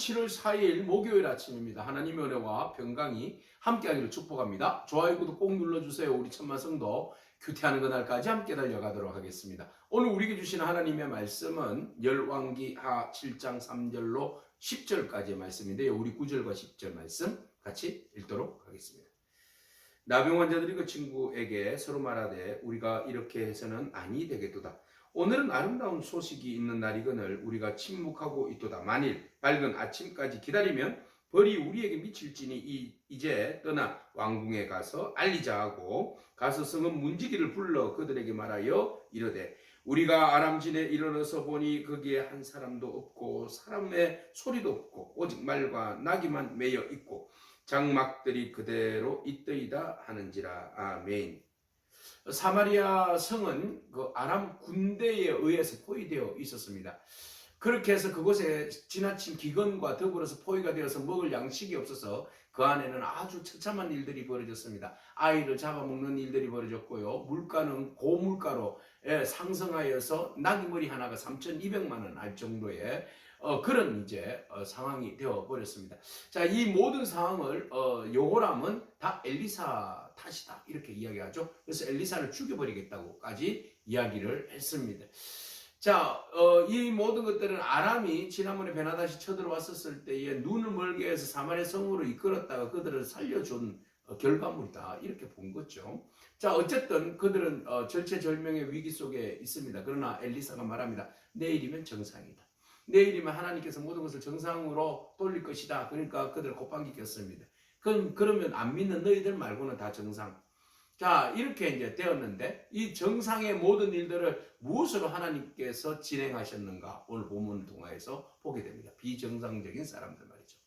7월 4일 목요일 아침입니다. 하나님의 은혜와 평강이 함께하기를 축복합니다. 좋아요, 구독 꼭 눌러주세요. 우리 천만 성도 큐티하는 그날까지 함께 달려가도록 하겠습니다. 오늘 우리에게 주시는 하나님의 말씀은 열왕기하 7장 3절로 10절까지의 말씀인데요. 우리 9절과 10절 말씀 같이 읽도록 하겠습니다. 나병 환자들이 그 친구에게 서로 말하되 우리가 이렇게 해서는 아니 되겠도다. 오늘은 아름다운 소식이 있는 날이거늘 우리가 침묵하고 있도다. 만일 밝은 아침까지 기다리면 벌이 우리에게 미칠지니 이제 떠나 왕궁에 가서 알리자 하고 가서 성읍 문지기를 불러 그들에게 말하여 이르되 우리가 아람진에 이르러서 보니 거기에 한 사람도 없고 사람의 소리도 없고 오직 말과 나귀만 매여 있고 장막들이 그대로 있더이다 하는지라. 아멘. 사마리아 성은 그 아람 군대에 의해서 포위되어 있었습니다. 그렇게 해서 그곳에 지나친 기근과 더불어서 포위가 되어서 먹을 양식이 없어서 그 안에는 아주 처참한 일들이 벌어졌습니다. 아이를 잡아먹는 일들이 벌어졌고요. 물가는 고물가로 상승하여서 나귀머리 하나가 3,200만 원 할 정도의 그런 이제 상황이 되어 버렸습니다. 자, 이 모든 상황을 여호람은 다 엘리사 탓이다 이렇게 이야기하죠. 그래서 엘리사를 죽여버리겠다고까지 이야기를 했습니다. 자, 이 모든 것들은 아람이 지난번에 베나다시 쳐들어왔었을 때에 눈을 멀게 해서 사마리아 성으로 이끌었다가 그들을 살려준 결과물이다 이렇게 본 거죠. 자, 어쨌든 그들은 절체절명의 위기 속에 있습니다. 그러나 엘리사가 말합니다. 내일이면 정상이다. 내일이면 하나님께서 모든 것을 정상으로 돌릴 것이다. 그러니까 그들을 곱한기 꼈습니다. 그러면 안 믿는 너희들 말고는 다 정상. 자, 이렇게 이제 되었는데 이 정상의 모든 일들을 무엇으로 하나님께서 진행하셨는가 오늘 본문을 통해서 보게 됩니다. 비정상적인 사람들 말이죠.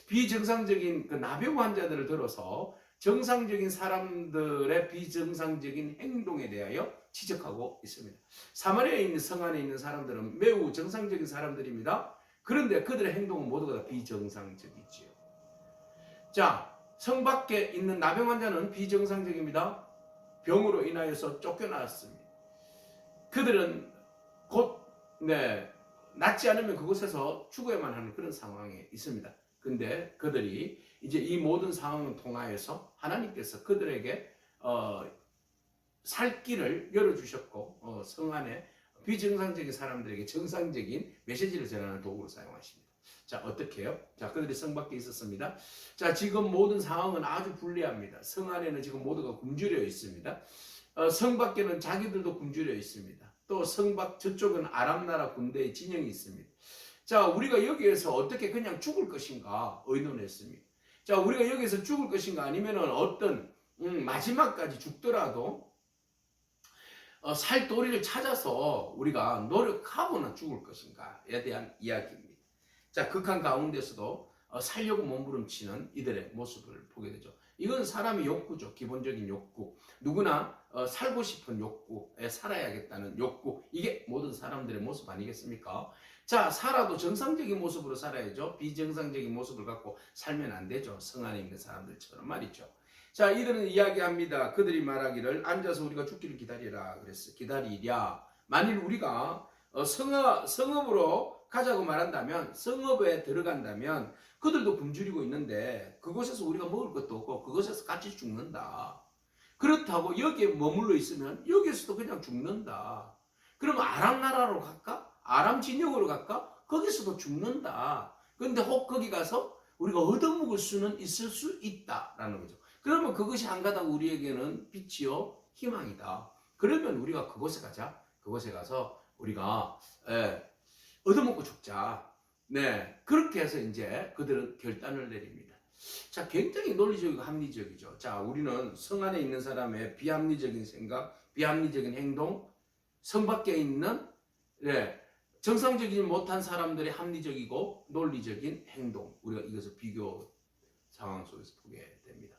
비정상적인 그 나병 환자들을 들어서 정상적인 사람들의 비정상적인 행동에 대하여 지적하고 있습니다. 사마리아에 있는 성 안에 있는 사람들은 매우 정상적인 사람들입니다. 그런데 그들의 행동은 모두가 다 비정상적이지요. 자, 성 밖에 있는 나병 환자는 비정상적입니다. 병으로 인하여서 쫓겨났습니다. 그들은 곧 낫지 않으면 그곳에서 죽어야만 하는 그런 상황에 있습니다. 근데 그들이 이제 이 모든 상황을 통하여서 하나님께서 그들에게 살 길을 열어주셨고 성 안에 비정상적인 사람들에게 정상적인 메시지를 전하는 도구로 사용하십니다. 자, 어떻게 해요? 자, 그들이 성 밖에 있었습니다. 자, 지금 모든 상황은 아주 불리합니다. 성 안에는 지금 모두가 굶주려 있습니다. 성 밖에는 자기들도 굶주려 있습니다. 또 성 밖 저쪽은 아람 나라 군대의 진영이 있습니다. 자, 우리가 여기에서 어떻게 그냥 죽을 것인가 의논했습니다. 자, 우리가 여기서 죽을 것인가 아니면은 어떤 마지막까지 죽더라도 살 도리를 찾아서 우리가 노력하고는 죽을 것인가에 대한 이야기입니다. 자, 극한 가운데서도 살려고 몸부림치는 이들의 모습을 보게 되죠. 이건 사람의 욕구죠. 기본적인 욕구. 누구나 살고 싶은 욕구에 살아야겠다는 욕구. 이게 모든 사람들의 모습 아니겠습니까? 자, 살아도 정상적인 모습으로 살아야죠. 비정상적인 모습을 갖고 살면 안 되죠. 성 안에 있는 사람들처럼 말이죠. 자, 이들은 이야기합니다. 그들이 말하기를 앉아서 우리가 죽기를 기다리라 그랬어요. 기다리랴. 만일 우리가 성읍으로 가자고 말한다면, 성읍에 들어간다면 그들도 굶주리고 있는데 그곳에서 우리가 먹을 것도 없고 그곳에서 같이 죽는다. 그렇다고 여기에 머물러 있으면 여기에서도 그냥 죽는다. 그러면 아람 나라로 갈까? 아람 진영으로 갈까? 거기서도 죽는다. 그런데 혹 거기 가서 우리가 얻어먹을 수는 있을 수 있다라는 거죠. 그러면 그것이 안 가다가 우리에게는 빛이요 희망이다. 그러면 우리가 그곳에 가자. 그곳에 가서 우리가 얻어먹고 죽자. 네, 그렇게 해서 이제 그들은 결단을 내립니다. 자, 굉장히 논리적이고 합리적이죠. 자, 우리는 성 안에 있는 사람의 비합리적인 생각, 비합리적인 행동, 성 밖에 있는 정상적이지 못한 사람들의 합리적이고 논리적인 행동, 우리가 이것을 비교 상황 속에서 보게 됩니다.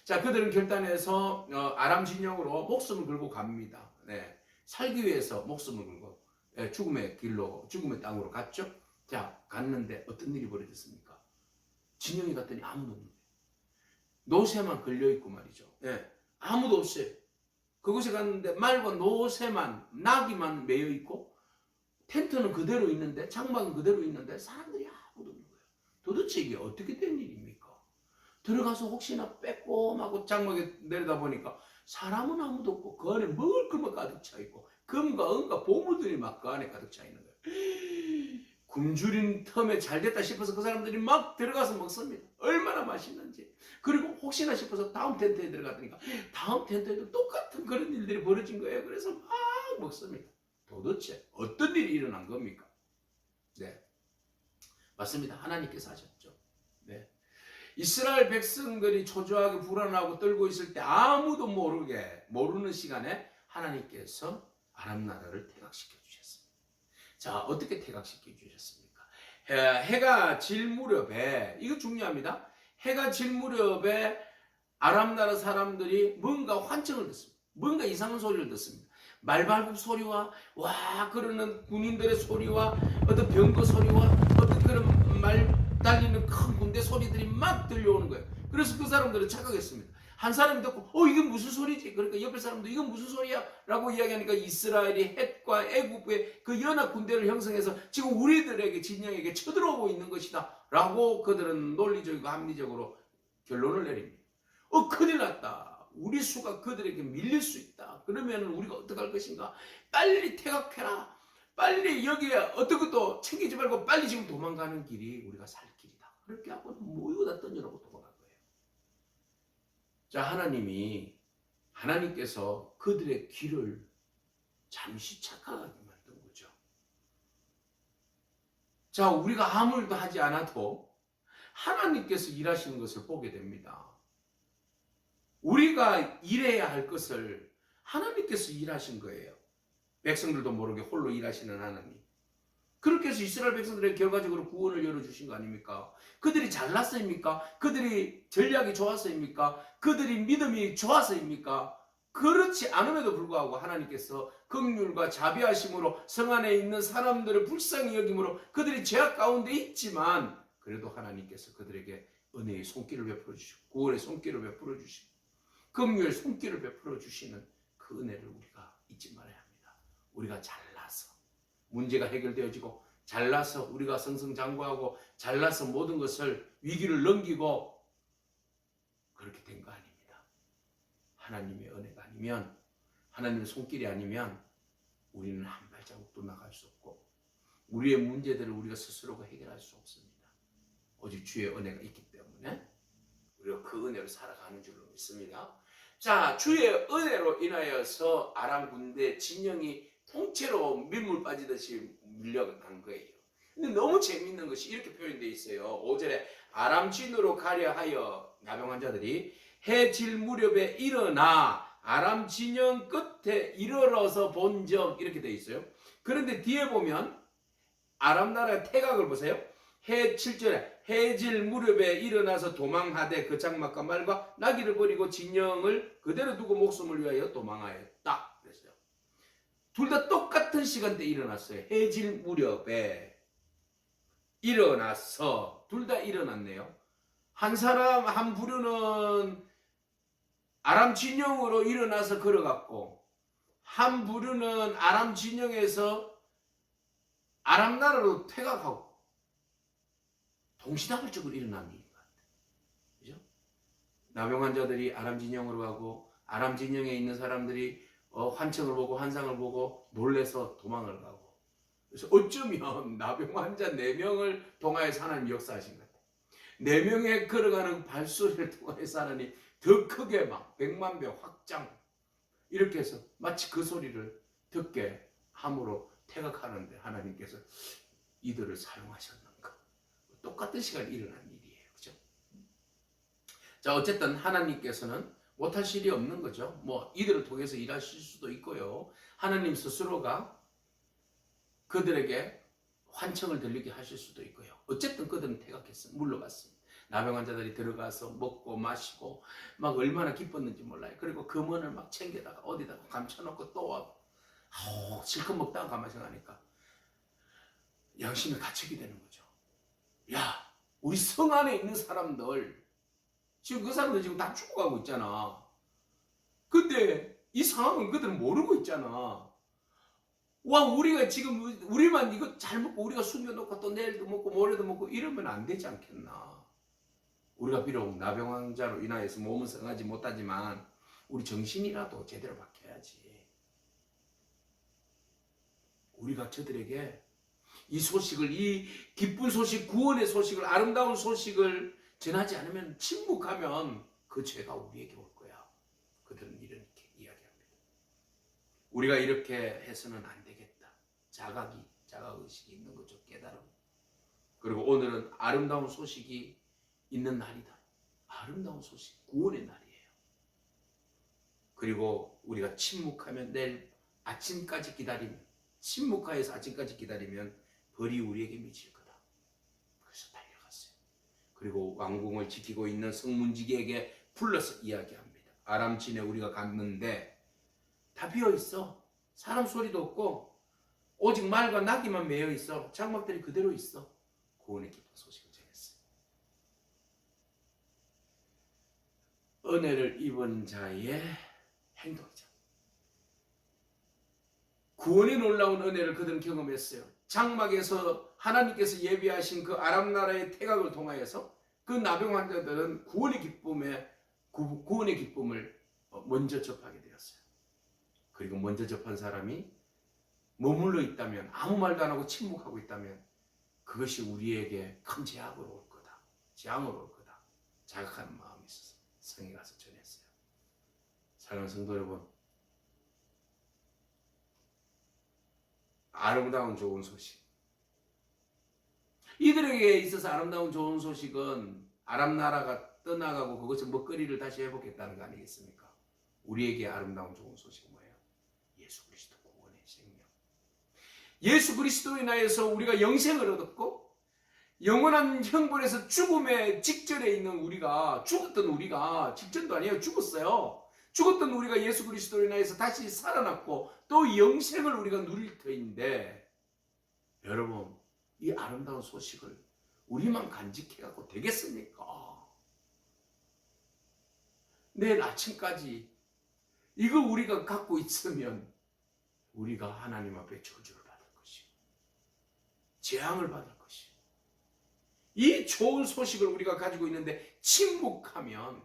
자, 그들은 결단해서 아람 진영으로 목숨을 걸고 갑니다. 네, 살기 위해서 목숨을 걸고 죽음의 길로, 죽음의 땅으로 갔죠. 자, 갔는데 어떤 일이 벌어졌습니까? 진영에 갔더니 아무도 없는 거예요. 노새만 걸려있고 말이죠. 아무도 없어요. 그곳에 갔는데 말과 노새만, 나귀만 매여있고 텐트는 그대로 있는데, 장막은 그대로 있는데 사람들이 아무도 없는 거예요. 도대체 이게 어떻게 된 일입니까? 들어가서 혹시나 빼꼼하고 장막에 내려다 보니까 사람은 아무도 없고 그 안에 먹을 것만 가득 차 있고 금과 은과 보물들이 막 그 안에 가득 차 있는 거예요. 굶주린 틈에 잘 됐다 싶어서 그 사람들이 막 들어가서 먹습니다. 얼마나 맛있는지. 그리고 혹시나 싶어서 다음 텐트에 들어갔더니까 다음 텐트에도 똑같은 그런 일들이 벌어진 거예요. 그래서 막 먹습니다. 도대체 어떤 일이 일어난 겁니까? 네, 맞습니다. 하나님께서 하셨죠. 네. 이스라엘 백성들이 초조하게 불안하고 떨고 있을 때 아무도 모르는 시간에 하나님께서 아람 나라를 퇴각시켜 주셨습니다. 자, 어떻게 퇴각시켜 주셨습니까? 해가 질 무렵에, 이거 중요합니다. 해가 질 무렵에 아람 나라 사람들이 뭔가 환청을 듣습니다. 뭔가 이상한 소리를 듣습니다. 말발굽 소리와 와 그러는 군인들의 소리와 어떤 병거 소리와 어떤 그런 말 달리는 큰 군대 소리들이 막 들려오는 거예요. 그래서 그 사람들은 착각했습니다. 한 사람이 듣고 이게 무슨 소리지? 그러니까 옆에 사람도 이건 무슨 소리야? 라고 이야기하니까 이스라엘이 헷과 애굽의 그 연합 군대를 형성해서 지금 우리들에게 진영에게 쳐들어오고 있는 것이다 라고 그들은 논리적이고 합리적으로 결론을 내립니다. 큰일 났다. 우리 수가 그들에게 밀릴 수 있다. 그러면 우리가 어떻게 할 것인가? 빨리 퇴각해라. 빨리 여기에 어떤 것도 챙기지 말고 빨리 지금 도망가는 길이 우리가 살 길이다. 그렇게 하고 모이고 다 던져놓고 도망간 거예요. 자, 하나님께서 그들의 길을 잠시 착각하게 만든 거죠. 자, 우리가 아무 일도 하지 않아도 하나님께서 일하시는 것을 보게 됩니다. 우리가 일해야 할 것을 하나님께서 일하신 거예요. 백성들도 모르게 홀로 일하시는 하나님. 그렇게 해서 이스라엘 백성들에게 결과적으로 구원을 열어주신 거 아닙니까? 그들이 잘났습니까? 그들이 전략이 좋았습니까? 그들이 믿음이 좋았습니까? 그렇지 않음에도 불구하고 하나님께서 긍휼과 자비하심으로 성 안에 있는 사람들을 불쌍히 여김으로 그들이 죄악 가운데 있지만 그래도 하나님께서 그들에게 은혜의 손길을 베풀어 주시고 구원의 손길을 베풀어 주시고 긍휼의 손길을 베풀어 주시는 그 은혜를 우리가 잊지 말아야 합니다. 우리가 잘나서 문제가 해결되어지고 잘나서 우리가 승승장구하고 잘나서 모든 것을 위기를 넘기고 그렇게 된 거 아닙니다. 하나님의 은혜가 아니면 하나님의 손길이 아니면 우리는 한 발자국도 나갈 수 없고 우리의 문제들을 우리가 스스로가 해결할 수 없습니다. 오직 주의 은혜가 있기 때문에 우리가 그 은혜로 살아가는 줄로 믿습니다. 자, 주의 은혜로 인하여서 아람 군대 진영이 통째로 민물 빠지듯이 밀려간 거예요. 근데 너무 재밌는 것이 이렇게 표현되어 있어요. 5절에 아람 진으로 가려 하여 나병한 자들이 해 질 무렵에 일어나 아람 진영 끝에 이르러서 본적 이렇게 되어 있어요. 그런데 뒤에 보면 아람 나라의 태각을 보세요. 해 7절에 해질 무렵에 일어나서 도망하되 그 장막과 말과 나귀를 버리고 진영을 그대로 두고 목숨을 위하여 도망하였다. 그랬어요. 둘 다 똑같은 시간대에 일어났어요. 해질 무렵에 일어나서 둘 다 일어났네요. 한 부류는 아람 진영으로 일어나서 걸어갔고 한 부류는 아람 진영에서 아람 나라로 퇴각하고 동시다발적으로 일어난 일인 것 같아요. 그죠? 나병 환자들이 아람 진영으로 가고 아람 진영에 있는 사람들이 환청을 보고 환상을 보고 놀래서 도망을 가고 그래서 어쩌면 나병 환자 4명을 통하여서 하나님 역사하신 것 같아요. 4명의 걸어가는 발소리를 통하여서 하나님 더 크게 막 100만 배 확장 이렇게 해서 마치 그 소리를 듣게 함으로 퇴각하는데 하나님께서 이들을 사용하셨는가. 똑같은 시간에 일어난 일이에요. 그죠? 자, 어쨌든 하나님께서는 못할 일이 없는 거죠. 이들을 통해서 일하실 수도 있고요. 하나님 스스로가 그들에게 환청을 들리게 하실 수도 있고요. 어쨌든 그들은 퇴각했어요. 물러갔습니다. 나병 환자들이 들어가서 먹고 마시고 막 얼마나 기뻤는지 몰라요. 그리고 금원을 막 챙겨다가 어디다가 감춰놓고 또 실컷 먹다가 가만 생각하니까 양심의 가책이 되는 거죠. 야, 우리 성 안에 있는 사람들 지금 그 사람들 지금 다 죽어가고 있잖아. 근데 이 상황은 그들은 모르고 있잖아. 와, 우리가 지금 우리만 이거 잘 먹고 우리가 숨겨놓고 또 내일도 먹고 모레도 먹고 이러면 안 되지 않겠나. 우리가 비록 나병환자로 인하여서 몸은 성하지 못하지만 우리 정신이라도 제대로 박혀야지. 우리가 저들에게 이 소식을, 이 기쁜 소식, 구원의 소식을, 아름다운 소식을 전하지 않으면, 침묵하면 그 죄가 우리에게 올 거야. 그들은 이렇게 이야기합니다. 우리가 이렇게 해서는 안 되겠다. 자각의식이 있는 거죠. 깨달음. 그리고 오늘은 아름다운 소식이 있는 날이다. 아름다운 소식, 구원의 날이에요. 그리고 우리가 침묵하면, 내일 아침까지 기다리면, 침묵하여서 아침까지 기다리면 벌이 우리에게 미칠 거다. 그래서 달려갔어요. 그리고 왕궁을 지키고 있는 성문지기에게 불러서 이야기합니다. 아람진에 우리가 갔는데 다 비어 있어. 사람 소리도 없고 오직 말과 나귀만 매여 있어. 장막들이 그대로 있어. 구원의 기쁜 소식을 전했어요. 은혜를 입은 자의 행동이죠. 구원의 놀라운 은혜를 그들은 경험했어요. 장막에서 하나님께서 예비하신 그 아람 나라의 태각을 통하여서 그 나병 환자들은 구원의 기쁨을 먼저 접하게 되었어요. 그리고 먼저 접한 사람이 머물러 있다면, 아무 말도 안 하고 침묵하고 있다면 그것이 우리에게 큰 재앙으로 올 거다. 재앙으로 올 거다. 자각하는 마음이 있어서 성에 가서 전했어요. 사랑하는 성도 여러분, 아름다운 좋은 소식. 이들에게 있어서 아름다운 좋은 소식은 아람 나라가 떠나가고 그것을 먹거리를 다시 회복했다는 거 아니겠습니까? 우리에게 아름다운 좋은 소식은 뭐예요? 예수 그리스도 구원의 생명. 예수 그리스도에 인하여서 우리가 영생을 얻었고, 영원한 형벌에서 죽음의 직전에 있는 우리가, 죽었던 우리가, 직전도 아니에요. 죽었어요. 죽었던 우리가 예수 그리스도로 인하여서 다시 살아났고 또 영생을 우리가 누릴 터인데, 여러분, 이 아름다운 소식을 우리만 간직해갖고 되겠습니까? 내일 아침까지 이거 우리가 갖고 있으면 우리가 하나님 앞에 저주를 받을 것이고 재앙을 받을 것이고, 이 좋은 소식을 우리가 가지고 있는데 침묵하면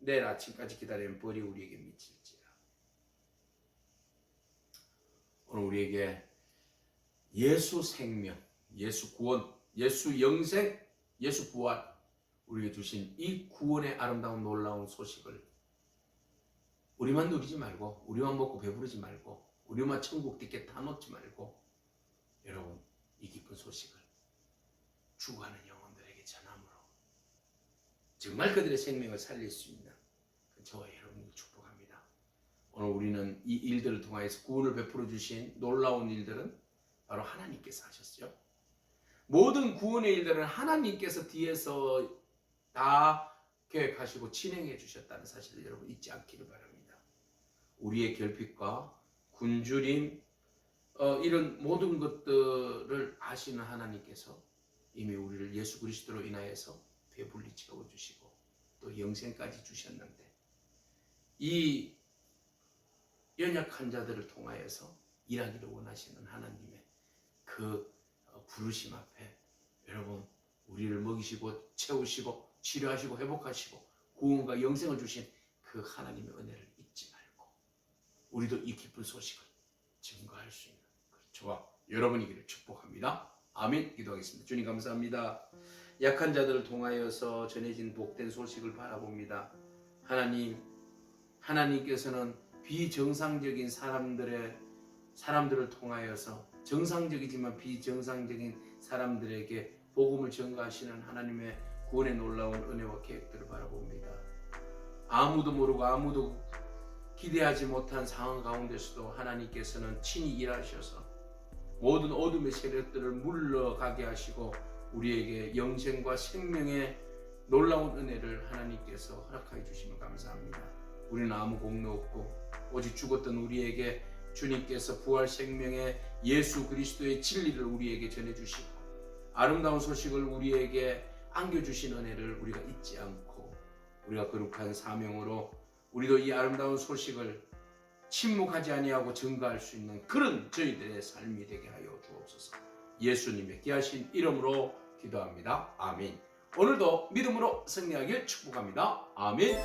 내일 아침까지 기다리는 벌이 우리에게 미칠지라. 오늘 우리에게 예수 생명, 예수 구원, 예수 영생, 예수 부활, 우리에게 주신 이 구원의 아름다운 놀라운 소식을 우리만 누리지 말고, 우리만 먹고 배부르지 말고, 우리만 천국 띠게 다 놓지 말고, 여러분, 이 기쁜 소식을 죽어가는 영혼들에게 전함으로 정말 그들의 생명을 살릴 수 있는 저와 여러분을 축복합니다. 오늘 우리는 이 일들을 통하여서 구원을 베풀어 주신 놀라운 일들은 바로 하나님께서 하셨죠. 모든 구원의 일들은 하나님께서 뒤에서 다 계획하시고 진행해 주셨다는 사실을 여러분 잊지 않기를 바랍니다. 우리의 결핍과 굶주림, 이런 모든 것들을 아시는 하나님께서 이미 우리를 예수 그리스도로 인하여서 배불리 채워주시고 또 영생까지 주셨는데, 이 연약한 자들을 통하여서 일하기를 원하시는 하나님의 그 부르심 앞에 여러분, 우리를 먹이시고 채우시고 치료하시고 회복하시고 구원과 영생을 주신 그 하나님의 은혜를 잊지 말고 우리도 이 기쁜 소식을 증거할 수 있는 저와 여러분이기를 축복합니다. 아멘. 기도하겠습니다. 주님 감사합니다. 약한 자들을 통하여서 전해진 복된 소식을 바라봅니다. 하나님께서는 비정상적인 사람들을 통하여서 정상적이지만 비정상적인 사람들에게 복음을 전가하시는 하나님의 구원의 놀라운 은혜와 계획들을 바라봅니다. 아무도 모르고 아무도 기대하지 못한 상황 가운데서도 하나님께서는 친히 일하셔서 모든 어둠의 세력들을 물러가게 하시고 우리에게 영생과 생명의 놀라운 은혜를 하나님께서 허락하여 주시면 감사합니다. 우리는 아무 공로 없고 오직 죽었던 우리에게 주님께서 부활 생명의 예수 그리스도의 진리를 우리에게 전해주시고 아름다운 소식을 우리에게 안겨주신 은혜를 우리가 잊지 않고 우리가 거룩한 사명으로 우리도 이 아름다운 소식을 침묵하지 아니하고 증거할 수 있는 그런 저희들의 삶이 되게 하여 주옵소서. 예수님의 귀하신 이름으로 기도합니다. 아멘. 오늘도 믿음으로 승리하길 축복합니다. 아멘.